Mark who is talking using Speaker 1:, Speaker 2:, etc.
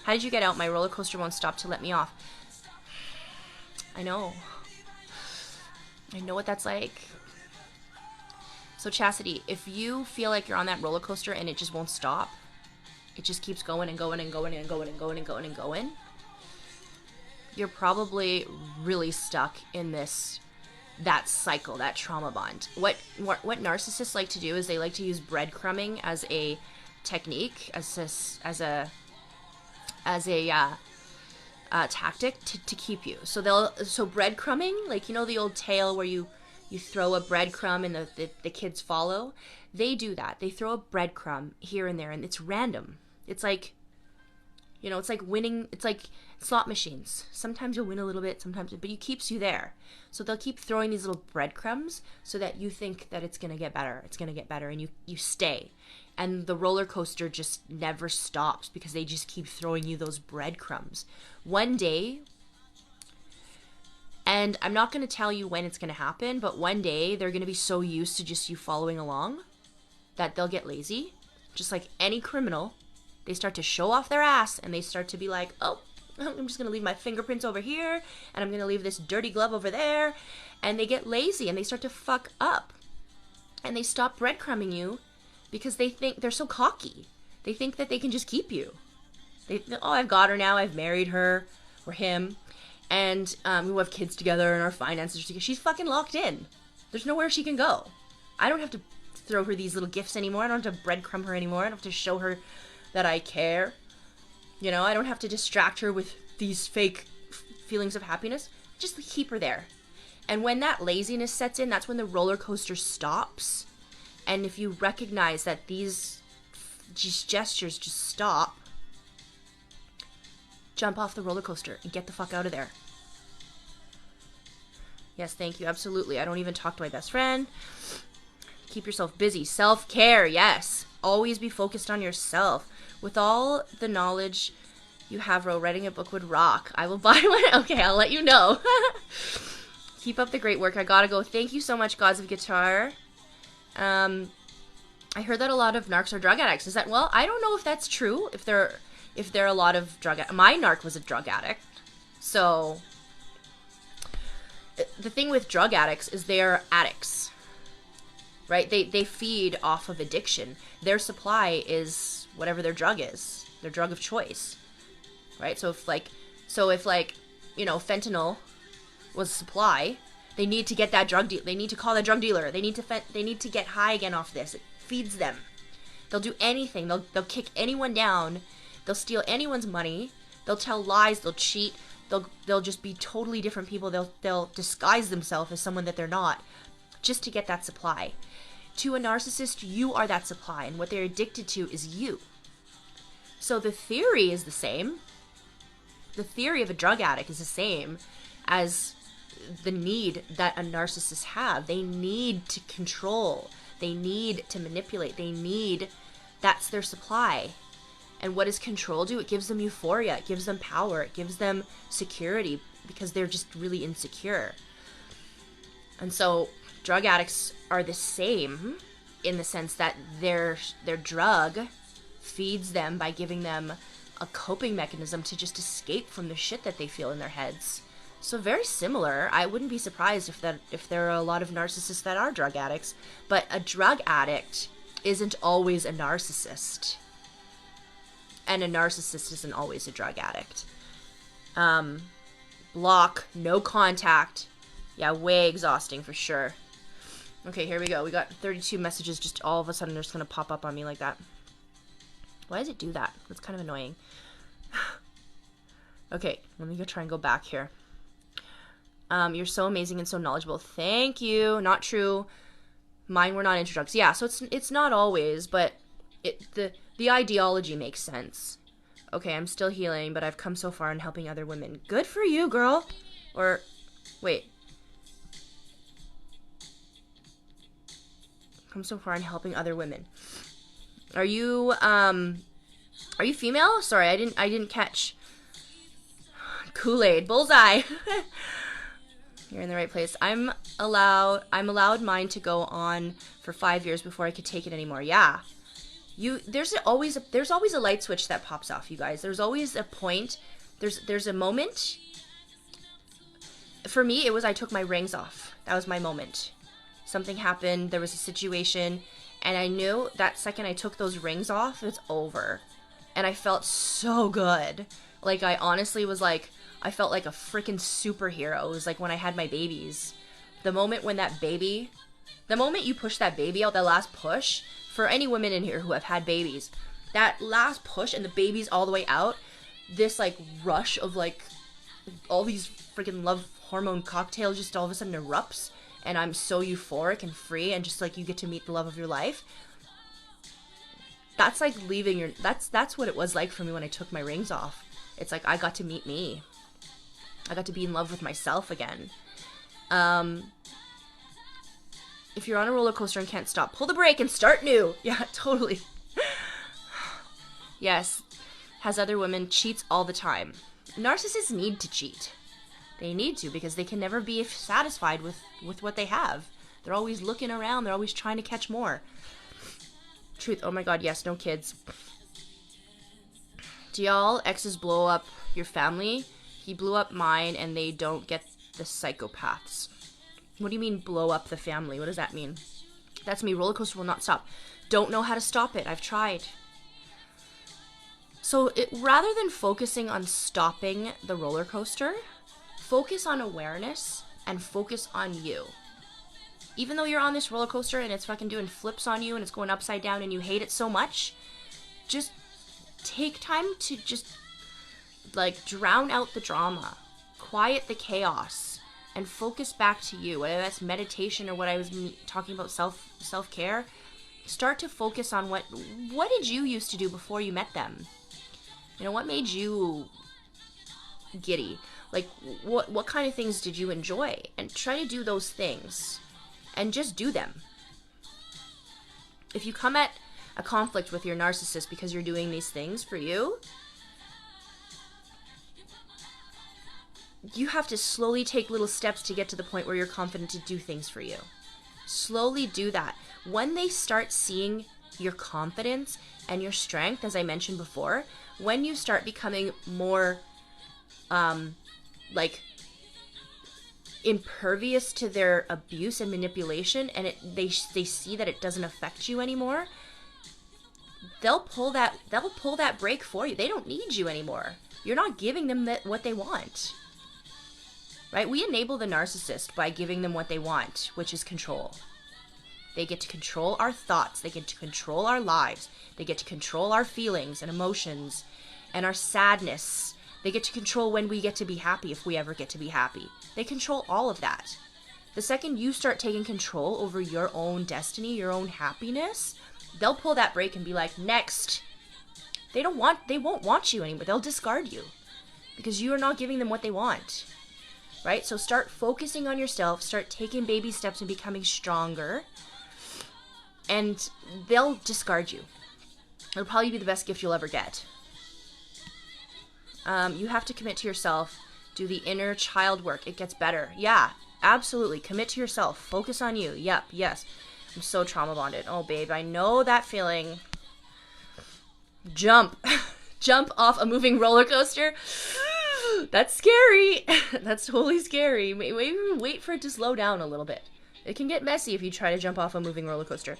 Speaker 1: How did you get out? My roller coaster won't stop to let me off. I know. I know what that's like. So Chastity, if you feel like you're on that roller coaster and it just won't stop, it just keeps going and going and going and going and going and going and going, you're probably really stuck in that cycle, that trauma bond. What narcissists like to do is they like to use breadcrumbing as a technique, as a tactic to keep you. So breadcrumbing, like, you know, the old tale where you throw a breadcrumb and the kids follow. They do that. They throw a breadcrumb here and there, and it's random. It's like, you know, it's like winning. It's like slot machines. Sometimes you'll win a little bit, sometimes, but it keeps you there. So they'll keep throwing these little breadcrumbs so that you think that it's going to get better. It's going to get better, and you stay. And the roller coaster just never stops because they just keep throwing you those breadcrumbs. One day, and I'm not going to tell you when it's going to happen, but one day they're going to be so used to just you following along that they'll get lazy. Just like any criminal, they start to show off their ass and they start to be like, oh, I'm just going to leave my fingerprints over here and I'm going to leave this dirty glove over there. And they get lazy and they start to fuck up. And they stop breadcrumbing you because they think they're so cocky. They think that they can just keep you. Oh, I've got her now. I've married her or him. And we have kids together and our finances are together. She's fucking locked in. There's nowhere she can go. I don't have to throw her these little gifts anymore. I don't have to breadcrumb her anymore. I don't have to show her that I care. You know, I don't have to distract her with these fake feelings of happiness. Just keep her there. And when that laziness sets in, that's when the roller coaster stops. And if you recognize that these gestures just stop, jump off the roller coaster and get the fuck out of there. Yes, thank you. Absolutely. I don't even talk to my best friend. Keep yourself busy. Self-care, yes. Always be focused on yourself. With all the knowledge you have, Ro, writing a book would rock. I will buy one. Okay, I'll let you know. Keep up the great work. I gotta go. Thank you so much, Gods of Guitar. I heard that a lot of narcs are drug addicts. Is that, well, I don't know if that's true. If there are a lot of my narc was a drug addict. So the thing with drug addicts is they're addicts. Right? They feed off of addiction. Their supply is whatever their drug is, their drug of choice. Right? So if you know, fentanyl was supply, they need to get that drug they need to call the drug dealer. They need to get high again off this. It feeds them. They'll do anything. They'll kick anyone down. They'll steal anyone's money. They'll tell lies. They'll cheat. They'll just be totally different people. They'll disguise themselves as someone that they're not, just to get that supply. To a narcissist, you are that supply, and what they're addicted to is you. So the theory is the same. The theory of a drug addict is the same as the need that a narcissist have. They need to control. They need to manipulate. That's their supply. And what does control do? It gives them euphoria. It gives them power. It gives them security because they're just really insecure. And so drug addicts are the same in the sense that their drug feeds them by giving them a coping mechanism to just escape from the shit that they feel in their heads. So very similar. I wouldn't be surprised if there are a lot of narcissists that are drug addicts, but a drug addict isn't always a narcissist. And a narcissist isn't always a drug addict. Block, no contact. Yeah, way exhausting for sure. Okay, here we go. We got 32 messages just all of a sudden they're just going to pop up on me like that. Why does it do that? That's kind of annoying. Okay, let me try and go back here. You're so amazing and so knowledgeable. Thank you. Not true. Mine were not into drugs. Yeah, so it's not always, but the ideology makes sense. Okay, I'm still healing, but I've come so far in helping other women. Good for you, girl. Or, wait. Come so far in helping other women. Are you female? Sorry, I didn't catch. Kool-Aid, bullseye. You're in the right place. I'm allowed mine to go on for 5 years before I could take it anymore. Yeah. There's always a light switch that pops off, you guys. There's always a point. There's a moment. For me, it was I took my rings off. That was my moment. Something happened, there was a situation, and I knew that second I took those rings off, it's over. And I felt so good. Like, I honestly was like, I felt like a freaking superhero. It was like when I had my babies. The moment you push that baby out, that last push, for any women in here who have had babies, that last push and the baby's all the way out, this like rush of like all these freaking love hormone cocktails just all of a sudden erupts, and I'm so euphoric and free, and just like you get to meet the love of your life. That's like leaving your, that's what it was like for me when I took my rings off. It's like I got to meet me. I got to be in love with myself again. If you're on a roller coaster and can't stop, pull the brake and start new. Yeah, totally. Yes, has other women, cheats all the time. Narcissists need to cheat. They need to, because they can never be satisfied with what they have. They're always looking around. They're always trying to catch more. Truth. Oh my god, yes, no kids. Do y'all exes blow up your family? He blew up mine, and they don't get the psychopaths. What do you mean blow up the family? What does that mean? That's me. Roller coaster will not stop. Don't know how to stop it. I've tried. So rather than focusing on stopping the roller coaster, focus on awareness and focus on you. Even though you're on this roller coaster and it's fucking doing flips on you and it's going upside down and you hate it so much, just take time to just like drown out the drama, quiet the chaos, and focus back to you. Whether that's meditation or what I was talking about, self-care, start to focus on what did you used to do before you met them? You know, what made you giddy? Like, what kind of things did you enjoy? And try to do those things. And just do them. If you come at a conflict with your narcissist because you're doing these things for you, you have to slowly take little steps to get to the point where you're confident to do things for you. Slowly do that. When they start seeing your confidence and your strength, as I mentioned before, when you start becoming more like impervious to their abuse and manipulation, and they see that it doesn't affect you anymore, they'll pull that brake for you. They don't need you anymore. You're not giving them what they want. Right? We enable the narcissist by giving them what they want, which is control. They get to control our thoughts. They get to control our lives. They get to control our feelings and emotions and our sadness. They get to control when we get to be happy, if we ever get to be happy. They control all of that. The second you start taking control over your own destiny, your own happiness, they'll pull that brake and be like, next. They won't want you anymore. They'll discard you because you are not giving them what they want. Right? So start focusing on yourself, start taking baby steps and becoming stronger, and they'll discard you. It'll probably be the best gift you'll ever get. You have to commit to yourself, do the inner child work. It gets better. Yeah, absolutely. Commit to yourself. Focus on you. Yep, yes. I'm so trauma bonded. Oh, babe, I know that feeling. Jump. Jump off a moving roller coaster. That's scary. That's totally scary. Maybe wait for it to slow down a little bit. It can get messy if you try to jump off a moving roller coaster.